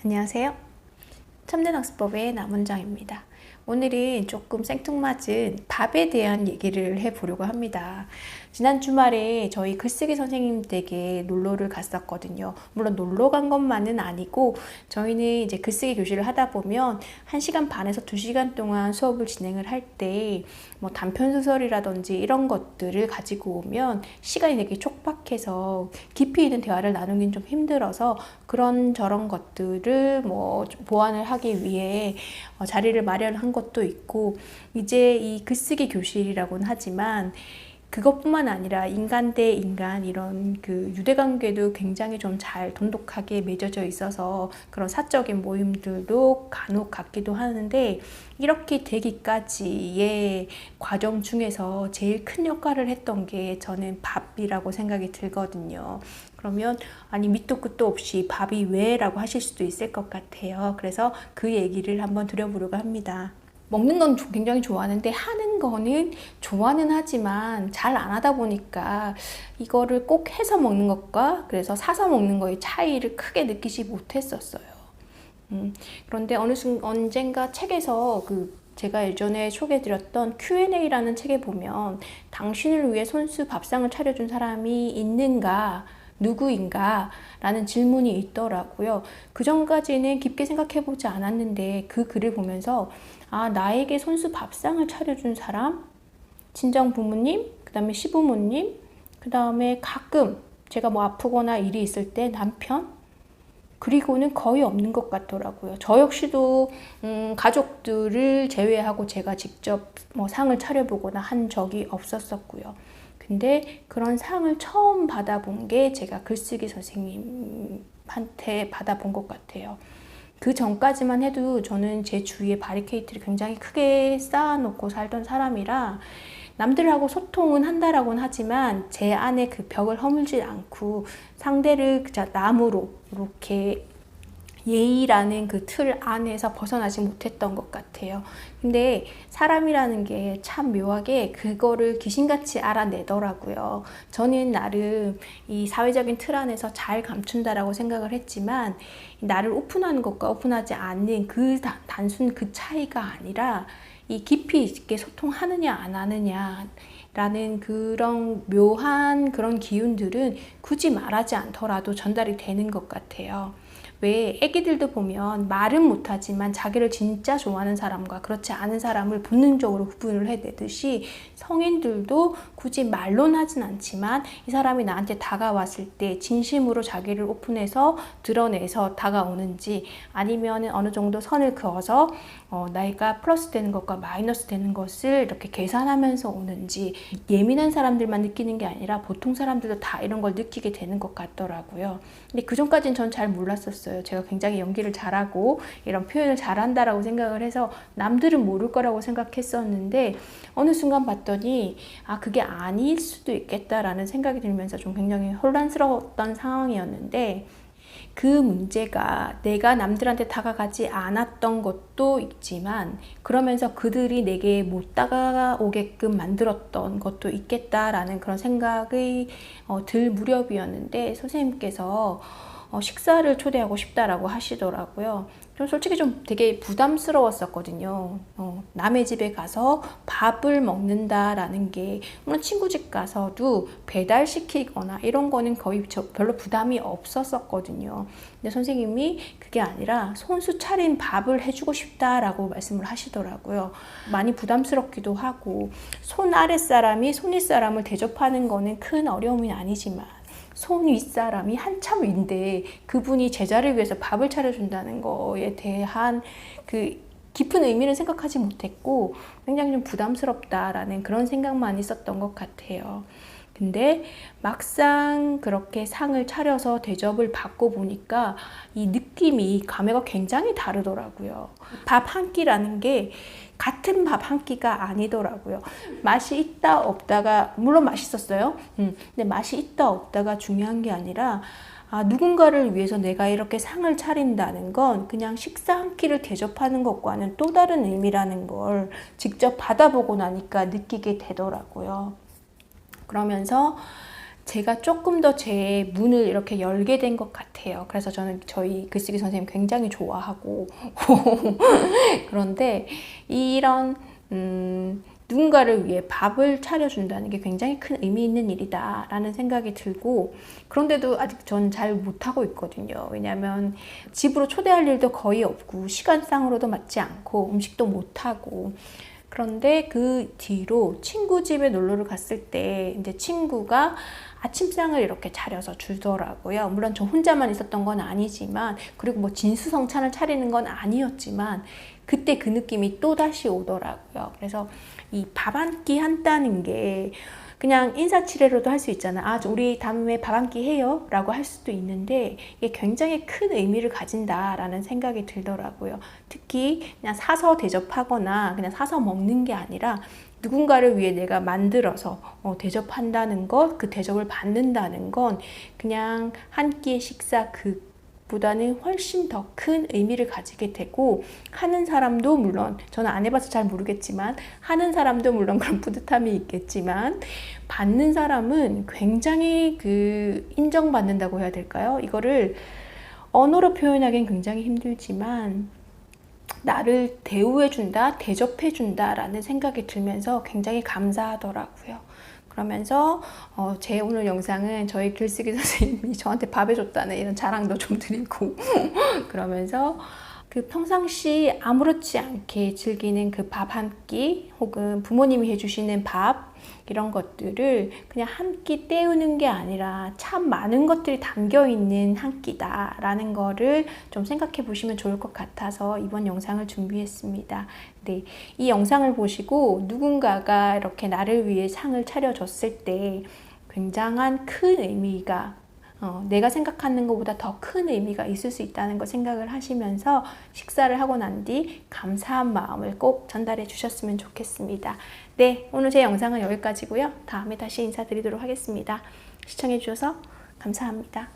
안녕하세요. 참된학습법의 남원장입니다. 오늘은 조금 생뚱맞은 밥에 대한 얘기를 해보려고 합니다. 지난 주말에 저희 글쓰기 선생님 댁에 놀러를 갔었거든요. 물론 놀러 간 것만은 아니고 저희는 이제 글쓰기 교실을 하다 보면 1시간 반에서 2시간 동안 수업을 진행을 할 때 뭐 단편소설이라든지 이런 것들을 가지고 오면 시간이 되게 촉박해서 깊이 있는 대화를 나누긴 좀 힘들어서 그런 저런 것들을 뭐 보완을 하기 위해 자리를 마련한 것도 있고, 이제 이 글쓰기 교실이라고는 하지만 그것뿐만 아니라 인간 대 인간 이런 그 유대관계도 굉장히 좀 잘 돈독하게 맺어져 있어서 그런 사적인 모임들도 간혹 갖기도 하는데, 이렇게 되기까지의 과정 중에서 제일 큰 역할을 했던 게 저는 밥이라고 생각이 들거든요. 그러면 아니 밑도 끝도 없이 밥이 왜? 라고 하실 수도 있을 것 같아요. 그래서 그 얘기를 한번 드려보려고 합니다. 먹는 건 굉장히 좋아하는데 하는 거는 좋아는 하지만 잘 안 하다 보니까 이거를 꼭 해서 먹는 것과 그래서 사서 먹는 거의 차이를 크게 느끼지 못했었어요. 그런데 언젠가 책에서 제가 예전에 소개해드렸던 Q&A라는 책에 보면 당신을 위해 손수 밥상을 차려준 사람이 있는가? 누구인가? 라는 질문이 있더라고요. 그 전까지는 깊게 생각해보지 않았는데 그 글을 보면서 나에게 손수 밥상을 차려준 사람? 친정 부모님, 그 다음에 시부모님, 그 다음에 가끔 제가 뭐 아프거나 일이 있을 때 남편? 그리고는 거의 없는 것 같더라고요. 저 역시도 가족들을 제외하고 제가 직접 뭐 상을 차려보거나 한 적이 없었었고요. 근데 그런 상을 처음 받아본 게 제가 글쓰기 선생님한테 받아본 것 같아요. 그 전까지만 해도 저는 제 주위에 바리케이트를 굉장히 크게 쌓아놓고 살던 사람이라 남들하고 소통은 한다라고는 하지만 제 안에 그 벽을 허물지 않고 상대를 그냥 남으로 이렇게 예의라는 그 틀 안에서 벗어나지 못했던 것 같아요. 근데 사람이라는 게 참 묘하게 그거를 귀신같이 알아내더라고요. 저는 나름 이 사회적인 틀 안에서 잘 감춘다라고 생각을 했지만 나를 오픈하는 것과 오픈하지 않는 그 단순 그 차이가 아니라 이 깊이 있게 소통하느냐 안 하느냐 라는 그런 묘한 그런 기운들은 굳이 말하지 않더라도 전달이 되는 것 같아요. 왜 애기들도 보면 말은 못하지만 자기를 진짜 좋아하는 사람과 그렇지 않은 사람을 본능적으로 구분을 해내듯이 성인들도 굳이 말로는 하진 않지만 이 사람이 나한테 다가왔을 때 진심으로 자기를 오픈해서 드러내서 다가오는지 아니면 어느 정도 선을 그어서 나이가 플러스 되는 것과 마이너스 되는 것을 이렇게 계산하면서 오는지 예민한 사람들만 느끼는 게 아니라 보통 사람들도 다 이런 걸 느끼게 되는 것 같더라고요. 근데 그 전까지는 전 잘 몰랐었어요. 제가 굉장히 연기를 잘하고 이런 표현을 잘한다라고 생각을 해서 남들은 모를 거라고 생각했었는데 어느 순간 봤더니 그게 아닐 수도 있겠다라는 생각이 들면서 좀 굉장히 혼란스러웠던 상황이었는데, 그 문제가 내가 남들한테 다가가지 않았던 것도 있지만 그러면서 그들이 내게 못 다가오게끔 만들었던 것도 있겠다라는 그런 생각이 들 무렵이었는데, 선생님께서 식사를 초대하고 싶다라고 하시더라고요. 좀 솔직히 좀 되게 부담스러웠었거든요. 남의 집에 가서 밥을 먹는다라는 게 물론 친구 집 가서도 배달시키거나 이런 거는 거의 별로 부담이 없었거든요. 근데 선생님이 그게 아니라 손수 차린 밥을 해주고 싶다라고 말씀을 하시더라고요. 많이 부담스럽기도 하고 손 아랫사람이 손 윗사람을 대접하는 거는 큰 어려움이 아니지만 손 윗사람이 한참 위인데 그분이 제자를 위해서 밥을 차려준다는 거에 대한 그 깊은 의미를 생각하지 못했고 굉장히 좀 부담스럽다라는 그런 생각만 있었던 것 같아요. 근데 막상 그렇게 상을 차려서 대접을 받고 보니까 이 느낌이 감회가 굉장히 다르더라고요. 밥 한 끼라는 게 같은 밥 한 끼가 아니더라고요. 맛이 있다 없다가 물론 맛있었어요. 근데 맛이 있다 없다가 중요한 게 아니라 누군가를 위해서 내가 이렇게 상을 차린다는 건 그냥 식사 한 끼를 대접하는 것과는 또 다른 의미라는 걸 직접 받아보고 나니까 느끼게 되더라고요. 그러면서 제가 조금 더 제 문을 이렇게 열게 된 것 같아요. 그래서 저는 저희 글쓰기 선생님 굉장히 좋아하고 그런데 이런 누군가를 위해 밥을 차려준다는 게 굉장히 큰 의미 있는 일이다 라는 생각이 들고, 그런데도 아직 전 잘 못하고 있거든요. 왜냐하면 집으로 초대할 일도 거의 없고 시간상으로도 맞지 않고 음식도 못하고, 그런데 그 뒤로 친구 집에 놀러를 갔을 때 이제 친구가 아침상을 이렇게 차려서 주더라고요. 물론 저 혼자만 있었던 건 아니지만, 그리고 뭐 진수성찬을 차리는 건 아니었지만 그때 그 느낌이 또 다시 오더라고요. 그래서 이 밥 한 끼 한다는 게 그냥 인사치레로도 할 수 있잖아. 아, 우리 다음에 밥 한 끼 해요 라고 할 수도 있는데, 이게 굉장히 큰 의미를 가진다라는 생각이 들더라고요. 특히 그냥 사서 대접하거나 그냥 사서 먹는 게 아니라 누군가를 위해 내가 만들어서 대접한다는 것, 그 대접을 받는다는 건 그냥 한 끼의 식사 보다는 훨씬 더 큰 의미를 가지게 되고, 하는 사람도 물론, 저는 안 해봐서 잘 모르겠지만 하는 사람도 물론 그런 뿌듯함이 있겠지만, 받는 사람은 굉장히 인정받는다고 해야 될까요? 이거를 언어로 표현하기는 굉장히 힘들지만 나를 대우해준다, 대접해준다 라는 생각이 들면서 굉장히 감사하더라고요. 그러면서 제 오늘 영상은 저희 글쓰기 선생님이 저한테 밥 해줬다는 이런 자랑도 좀 드리고 그러면서 평상시 아무렇지 않게 즐기는 그 밥 한 끼, 혹은 부모님이 해주시는 밥, 이런 것들을 그냥 한 끼 때우는 게 아니라 참 많은 것들이 담겨있는 한 끼다 라는 거를 좀 생각해 보시면 좋을 것 같아서 이번 영상을 준비했습니다. 네, 이 영상을 보시고 누군가가 이렇게 나를 위해 상을 차려줬을 때 굉장한 큰 의미가, 내가 생각하는 것보다 더 큰 의미가 있을 수 있다는 걸 생각을 하시면서 식사를 하고 난 뒤 감사한 마음을 꼭 전달해 주셨으면 좋겠습니다. 네, 오늘 제 영상은 여기까지고요. 다음에 다시 인사드리도록 하겠습니다. 시청해 주셔서 감사합니다.